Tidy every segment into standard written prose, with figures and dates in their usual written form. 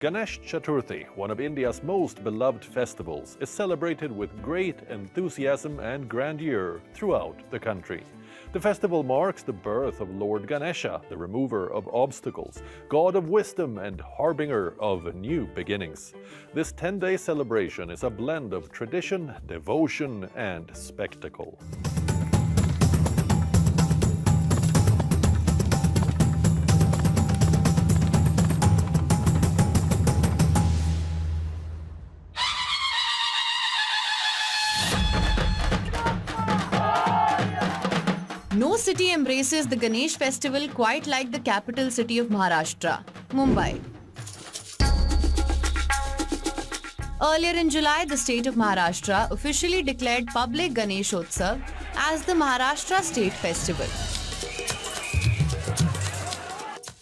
Ganesh Chaturthi, one of India's most beloved festivals, is celebrated with great enthusiasm and grandeur throughout the country. The festival marks the birth of Lord Ganesha, the remover of obstacles, god of wisdom and harbinger of new beginnings. This 10-day celebration is a blend of tradition, devotion, and spectacle. No city embraces the Ganesh festival quite like the capital city of Maharashtra, Mumbai. Earlier in July, the state of Maharashtra officially declared public Ganeshotsav as the Maharashtra State Festival.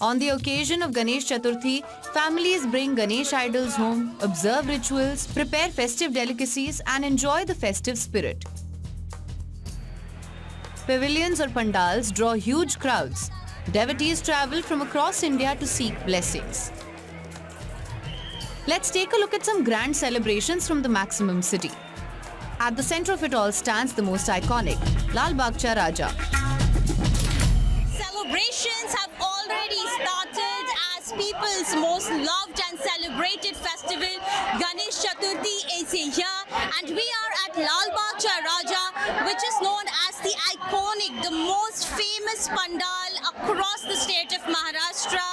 On the occasion of Ganesh Chaturthi, families bring Ganesh idols home, observe rituals, prepare festive delicacies, and enjoy the festive spirit. Pavilions or pandals draw huge crowds. Devotees travel from across India to seek blessings. Let's take a look at some grand celebrations from the Maximum City. At the center of it all stands the most iconic, Lal Bagh Cha Raja. Celebrations have already started as people's most loved and celebrated festival, Ganesh Chaturthi, is here, and we are at Lal Bagh Cha Raja, which is known as the iconic, the most famous pandal across the state of Maharashtra.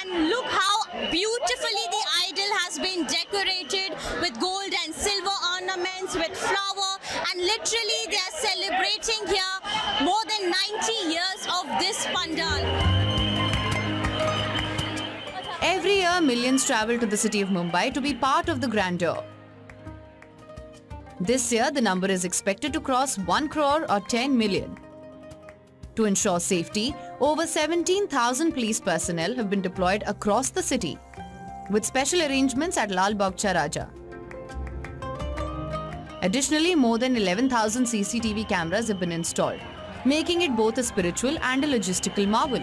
And look how beautifully the idol has been decorated with gold and silver ornaments, with flower, and literally they are celebrating here more than 90 years of this pandal. Every year, millions travel to the city of Mumbai to be part of the grandeur. This year, the number is expected to cross 1 crore or 10 million. To ensure safety, over 17,000 police personnel have been deployed across the city, with special arrangements at Lal Bagh Cha Raja. Additionally, more than 11,000 CCTV cameras have been installed, making it both a spiritual and a logistical marvel.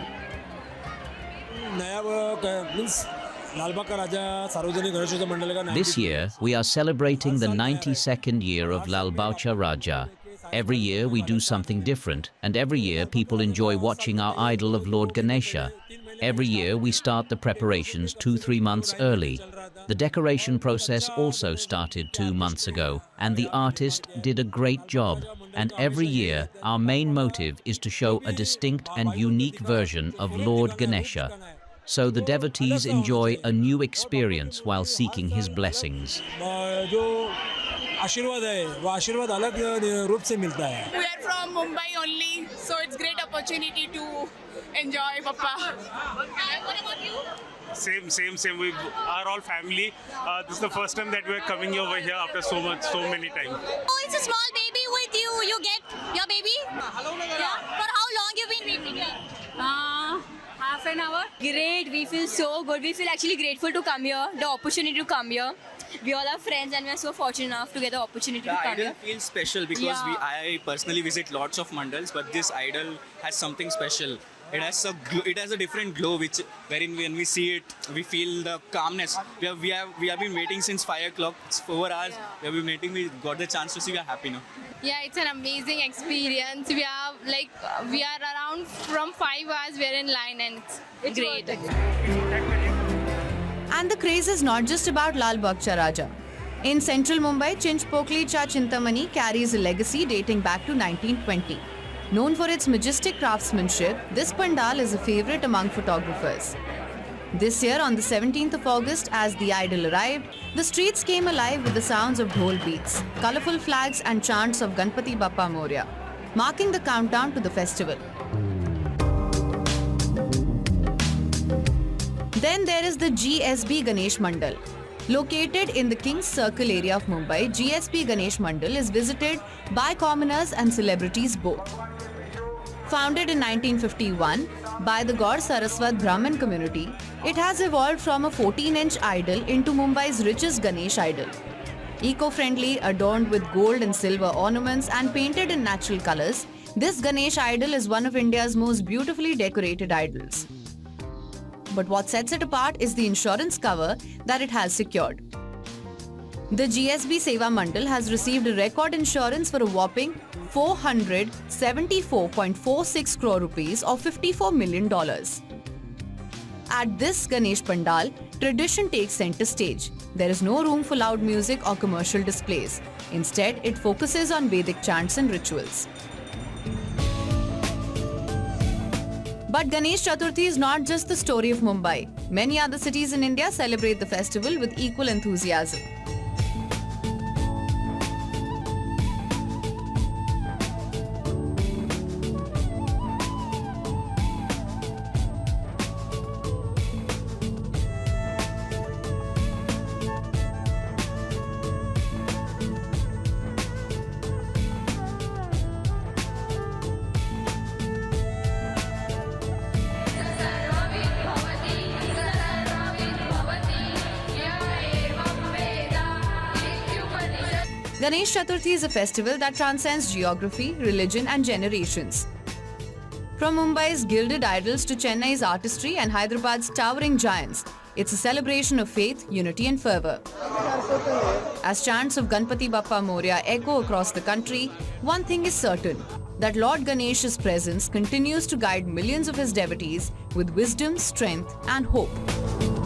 This year, we are celebrating the 92nd year of Lal Bagh Cha Raja. Every year we do something different, and every year people enjoy watching our idol of Lord Ganesha. Every year we start the preparations 2-3 months early. The decoration process also started 2 months ago, and the artist did a great job. And every year our main motive is to show a distinct and unique version of Lord Ganesha, so the devotees enjoy a new experience while seeking his blessings. We are from Mumbai only, so it's great opportunity to enjoy Papa. What about you? Same. We are all family. This is the first time that we're coming over here after so many times. Oh, it's a small baby with you. You get your baby? Yeah. For how long you been waiting here? Half an hour. Great, we feel so good. We feel actually grateful to come here, the opportunity to come here. We all are friends and we are so fortunate enough to get the opportunity to come here. The idol feels special because I personally visit lots of mandals, but this idol has something special. It has a different glow, wherein when we see it, we feel the calmness. We have been waiting since 5 o'clock. It's 4 hours. We have been waiting. We got the chance to see. We are happy now. Yeah, it's an amazing experience. We are around from 5 hours. We're in line and it's great. And the craze is not just about Lal Bagh Cha Raja. In central Mumbai, Chinchpokli Cha Chintamani carries a legacy dating back to 1920. Known for its majestic craftsmanship, this pandal is a favorite among photographers. This year, on the 17th of August, as the idol arrived, the streets came alive with the sounds of dhol beats, colourful flags and chants of Ganpati Bappa Moria, marking the countdown to the festival. Then there is the GSB Ganesh Mandal. Located in the King's Circle area of Mumbai, GSB Ganesh Mandal is visited by commoners and celebrities both. Founded in 1951 by the Gaur Saraswat Brahmin community, it has evolved from a 14-inch idol into Mumbai's richest Ganesh idol. Eco-friendly, adorned with gold and silver ornaments and painted in natural colors, this Ganesh idol is one of India's most beautifully decorated idols. but what sets it apart is the insurance cover that it has secured. The GSB Seva Mandal has received a record insurance for a whopping 474.46 crore rupees or $54 million. At this Ganesh Pandal, tradition takes center stage. There is no room for loud music or commercial displays. Instead, it focuses on Vedic chants and rituals. But Ganesh Chaturthi is not just the story of Mumbai. Many other cities in India celebrate the festival with equal enthusiasm. Ganesh Chaturthi is a festival that transcends geography, religion and generations. From Mumbai's gilded idols to Chennai's artistry and Hyderabad's towering giants, it's a celebration of faith, unity and fervour. As chants of Ganpati Bappa Moria echo across the country, one thing is certain, that Lord Ganesh's presence continues to guide millions of his devotees with wisdom, strength and hope.